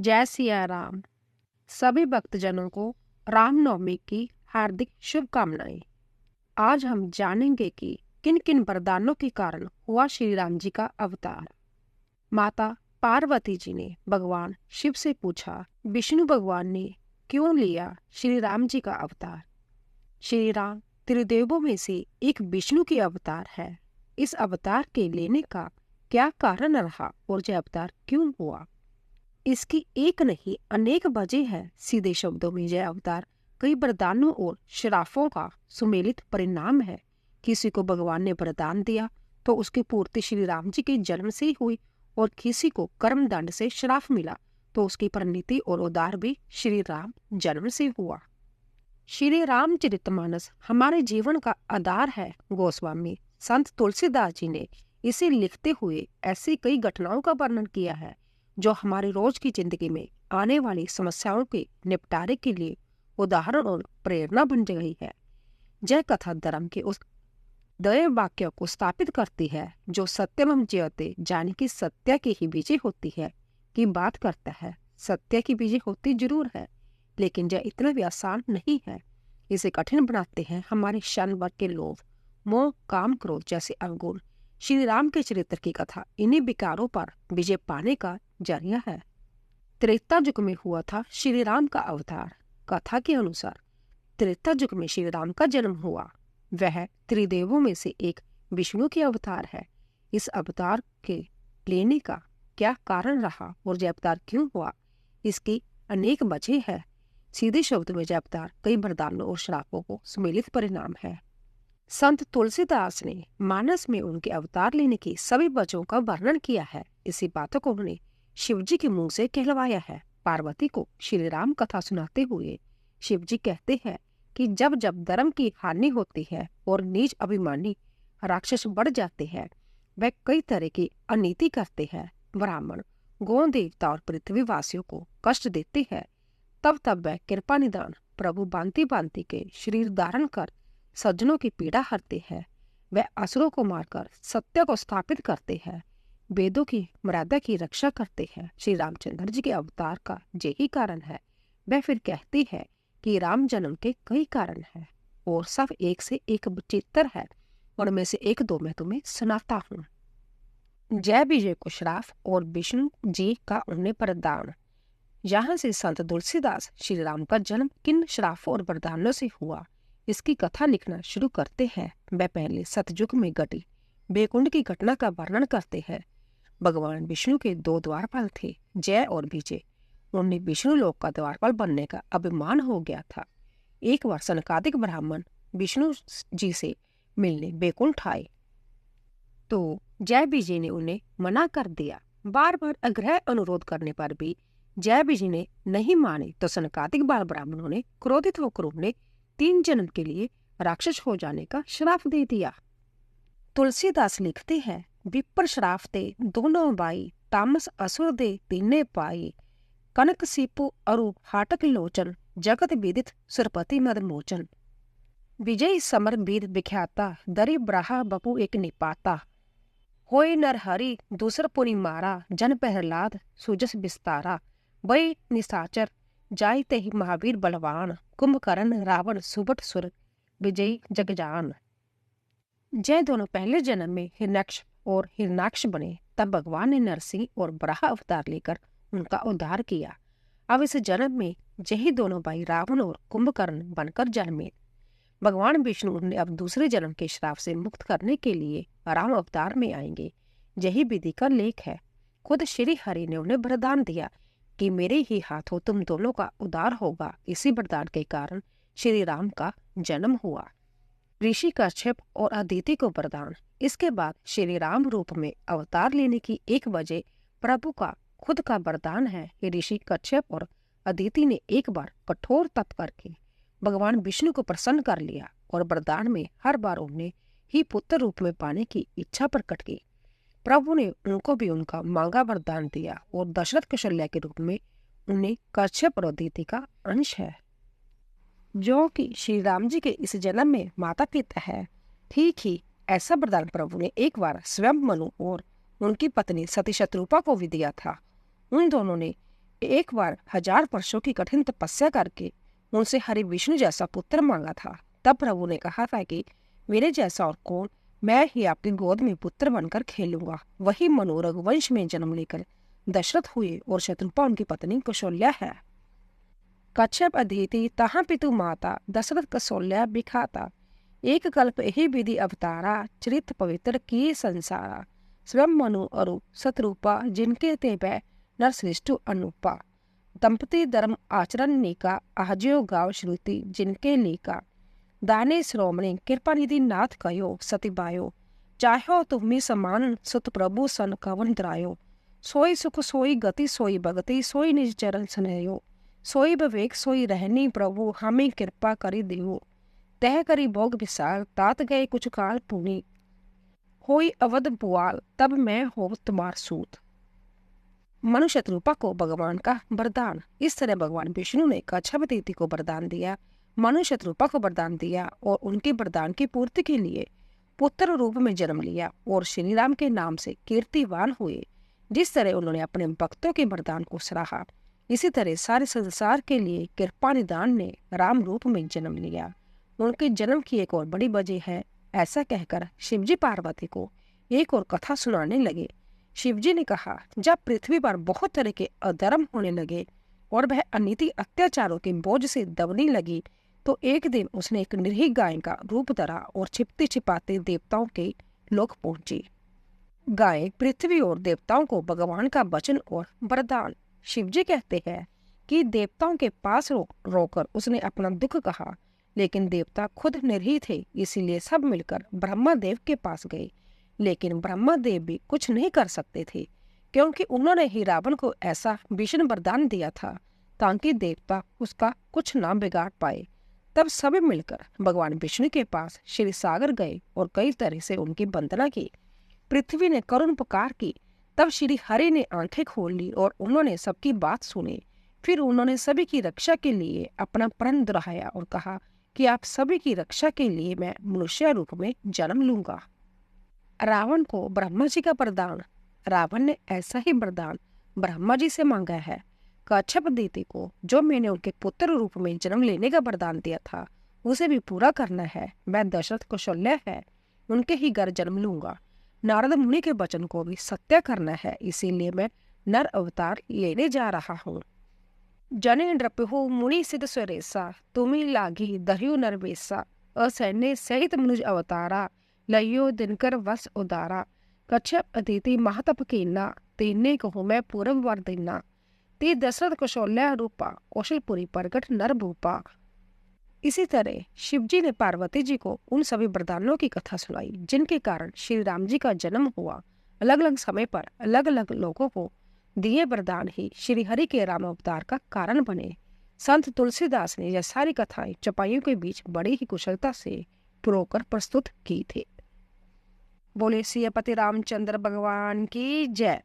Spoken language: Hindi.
जय सिया राम। सभी भक्तजनों को रामनवमी की हार्दिक शुभकामनाएं। आज हम जानेंगे कि किन किन वरदानों के कारण हुआ श्री राम जी का अवतार। माता पार्वती जी ने भगवान शिव से पूछा, विष्णु भगवान ने क्यों लिया श्री राम जी का अवतार। श्री राम त्रिदेवों में से एक विष्णु के अवतार है। इस अवतार के लेने का क्या कारण रहा और यह अवतार क्यों हुआ, इसकी एक नहीं अनेक वजह है। सीधे शब्दों में यह अवतार कई वरदानों और श्रापों का सुमेलित परिणाम है। किसी को भगवान ने वरदान दिया तो उसकी पूर्ति श्री राम जी के जन्म से ही हुई, और किसी को कर्म दंड से श्राप मिला तो उसकी परिणति और उद्धार भी श्री राम जन्म से हुआ। श्री रामचरितमानस हमारे जीवन का आधार है। गोस्वामी संत तुलसीदास जी ने इसे लिखते हुए ऐसी कई घटनाओं का वर्णन किया है जो हमारी रोज की जिंदगी में आने वाली समस्याओं के निपटारे के लिए उदाहरण और प्रेरणा बन गई है। यह कथा धर्म के उस दया वाक्य को स्थापित करती है जो सत्यम जयते यानी कि सत्य की ही विजय होती है की बात करता है। सत्य की विजय होती जरूर है, लेकिन यह इतना भी आसान नहीं है। इसे कठिन बनाते हैं हमारे क्षण भर के लोभ, मोह, काम, क्रोध जैसे अवगुण। श्री राम के चरित्र की कथा इन्हीं विकारों पर विजय पाने का जरिया है। त्रेता युग में हुआ था श्री राम का अवतार। कथा के अनुसार त्रेता युग में श्री राम का जन्म हुआ। वह त्रिदेवों में से एक विष्णु के अवतार है। इस अवतार के लेने का क्या कारण रहा और यह अवतार क्यों हुआ, इसकी अनेक वजह है। सीधे शब्द में यह अवतार कई वरदानों और श्रापों को सुमेलित परिणाम है। संत तुलसीदास ने मानस में उनके अवतार लेने की सभी वजहों का वर्णन किया है। इसी बातों को उन्होंने शिवजी के मुंह से कहलवाया है। पार्वती को श्री राम कथा सुनाते हुए शिवजी कहते हैं कि जब जब धर्म की हानि होती है और नीच अभिमानी राक्षस बढ़ जाते हैं, वह कई तरह की अनीति करते हैं, ब्राह्मण, गौ देवता और पृथ्वीवासियों को कष्ट देते हैं, तब तब वह कृपा निदान प्रभु भांति भांति के शरीर धारण कर सज्जनों की पीड़ा हरते हैं। वह असुरों को मारकर सत्य को स्थापित करते हैं, वेदों की मर्यादा की रक्षा करते हैं। श्री रामचंद्र जी के अवतार का यही कारण है। वह फिर कहती है कि राम जन्म के कई कारण हैं और सब एक से एक विचित्र है। उनमें से एक दो मैं तुम्हें सुनाता हूँ। जय विजय को श्राप और विष्णु जी का उन्हें वरदान। यहाँ से संत तुलसीदास श्री राम का जन्म किन श्रापों और वरदानों से हुआ इसकी कथा लिखना शुरू करते हैं। वह पहले सतयुग में घटी बैकुंठ की घटना का वर्णन करते हैं। भगवान विष्णु के दो द्वारपाल थे, जय और विजय। उन्हें विष्णु लोक का द्वारपाल बनने का अभिमान हो गया था। एक बार सनकादिक ब्राह्मण विष्णु जी से मिलने बैकुंठ आए तो जय विजय ने उन्हें मना कर दिया। बार बार आग्रह अनुरोध करने पर भी जय विजय ने नहीं माने तो सनकादिक बाल ब्राह्मणों ने क्रोधित होकर उन्हें 3 जन्म के लिए राक्षस हो जाने का श्राप दे दिया। तुलसीदास लिखते हैं, विप्र श्राप दे दोनों बाई, तामस असुर दे तीने पाई, कनक सीपु अरु हाटक लोचन, जगत विदित सुरपति मद मोचन। विजय समर वीर विख्याता, दरी ब्राहा बपु एक निपाता, होय नर हरि दूसर पुनि मारा, जन प्रहलाद सुजस विस्तारा, वही निशाचर जाय ते ही महावीर बलवान, कुंभकर्ण रावण सुबट सुर विजयी जगजान। जय दोनों पहले जन्म में हिरण्यक्ष और हिरणाक्ष बने, तब भगवान ने नरसिंह और बराह अवतार लेकर उनका उद्धार किया। अब इस जन्म में यही दोनों भाई रावण और कुंभकर्ण बनकर जन्मे। भगवान विष्णु उन्हें अब दूसरे जन्म के श्राप से मुक्त करने के लिए राम अवतार में आएंगे। यही विधि का लेख है। खुद श्री हरि ने उन्हें वरदान दिया कि मेरे ही हाथों तुम दोनों का उद्धार होगा। इसी वरदान के कारण श्री राम का जन्म हुआ। ऋषि कश्यप और अदिति को वरदान। इसके बाद श्री राम रूप में अवतार लेने की एक वजह प्रभु का खुद का वरदान है कि ऋषि कश्यप और अदिति ने एक बार कठोर तप करके भगवान विष्णु को प्रसन्न कर लिया और वरदान में हर बार उन्हें ही पुत्र रूप में पाने की इच्छा प्रकट की। प्रभु ने उनको भी उनका मांगा वरदान दिया और दशरथ कौशल्या के रूप में उन्हें कश्यप और अदिति का अंश है, जो कि श्री राम जी के इस जन्म में माता पिता है। ठीक ही ऐसा वरदान प्रभु ने एक बार स्वयं मनु और उनकी पत्नी सती शत्रुपा को भी दिया था। उन दोनों ने एक बार 1000 वर्षों की कठिन तपस्या करके उनसे हरि विष्णु जैसा पुत्र मांगा था। तब प्रभु ने कहा था कि मेरे जैसा और कौन, मैं ही आपकी गोद में पुत्र बनकर खेलूंगा। वही मनु रघुवंश में जन्म लेकर दशरथ हुए और शत्रुपा उनकी पत्नी कौशल्या है। कच्छप अदिति तहाँ पितु माता, दशरथ कौशल्या बिखाता। एक कल्प यही विधि अवतारा, चरित पवित्र किए संसारा। स्वयं मनु अरु शत्रुपा, जिनके ते पै नर श्रेष्ठ अनुपा। दंपति धर्म आचरण नीका, आज्यो गाव श्रुति जिनके लीका। दाने श्रोमणी कृपा निधि नाथ कयो, सतिबायो चाहो तुम्हें समान, सुत प्रभु सन कवन द्रायो। सोई सुख सोई गति सोई भगति, सोई निज चरण स्नेहो। सोई विवेक सोई रहनी, प्रभु हमें कृपा करी देहो। तह करी भोग विशाल, तात गए कुछ काल पुनी। होई अवध बुआल, तब मैं हो तुम्हार सूत। मनु शत्रुपा को भगवान का वरदान। इस तरह भगवान विष्णु ने कच्छप अदिति को वरदान दिया, मनु शत्रुपा को वरदान दिया और उनके वरदान की पूर्ति के लिए पुत्र रूप में जन्म लिया और श्री राम के नाम से कीर्तिवान हुए। जिस तरह उन्होंने अपने भक्तों के वरदान को सराहा, इसी तरह सारे संसार के लिए कृपा निदान ने राम रूप में जन्म लिया। उनके जन्म की एक और बड़ी वजह है। ऐसा कहकर शिवजी पार्वती को एक और कथा सुनाने लगे। शिवजी ने कहा, जब पृथ्वी पर बहुत तरह के अधर्म होने लगे और वह अनीति अत्याचारों के बोझ से दबने लगी, तो एक दिन उसने एक निरीह गाय का रूप धरा और छिपते छिपाते देवताओं के लोक पहुंची। गाय पृथ्वी और देवताओं को भगवान का वचन और वरदान। शिवजी कहते हैं कि देवताओं के पास रोकर उसने अपना दुख कहा, लेकिन देवता खुद निरीह थे, इसीलिए सब मिलकर ब्रह्मा देव के पास गए। लेकिन ब्रह्मा देव भी कुछ नहीं कर सकते थे, क्योंकि उन्होंने ही रावण को ऐसा भीषण वरदान दिया था ताकि देवता उसका कुछ ना बिगाड़ पाए। तब सभी मिलकर भगवान विष्णु के पास क्षीर सागर गए और कई तरह से उनकी वंदना की। पृथ्वी ने करुण पुकार की। तब श्री हरि ने आंखें खोल ली और उन्होंने सबकी बात सुनी। फिर उन्होंने सभी की रक्षा के लिए अपना प्रण दोहराया और कहा कि आप सभी की रक्षा के लिए मैं मनुष्य रूप में जन्म लूंगा। रावण को ब्रह्मा जी का वरदान। रावण ने ऐसा ही वरदान ब्रह्मा जी से मांगा है। कच्छप अदिति को जो मैंने उनके पुत्र रूप में जन्म लेने का वरदान दिया था, उसे भी पूरा करना है। मैं दशरथ कौशल्या है, उनके ही घर जन्म लूंगा। नारद मुनि के वचन को भी सत्य करना है, इसीलिए मैं नर अवतार लेने जा रहा हूँ। जने नृपहु मुनि सिद्ध स्वरेसा, तुम्ही लागी दह्यु नरवेसा। असैन्य सहित मनुज अवतारा, लयो दिनकर वस उदारा। कच्छप अदिति महातप कीना, तेने कहूँ मैं पूर्व वर देना। ते दशरथ कौशल्या रूपा, कौशलपुरी प्रगट नर भूपा। इसी तरह शिवजी ने पार्वती जी को उन सभी वरदानों की कथा सुनाई जिनके कारण श्री राम जी का जन्म हुआ। अलग अलग समय पर अलग अलग लोगों को दिए वरदान ही श्री हरि के राम अवतार का कारण बने। संत तुलसीदास ने यह सारी कथाएं चौपाइयों के बीच बड़ी ही कुशलता से पुरोकर प्रस्तुत की थी। बोले सियापति रामचंद्र भगवान की जय।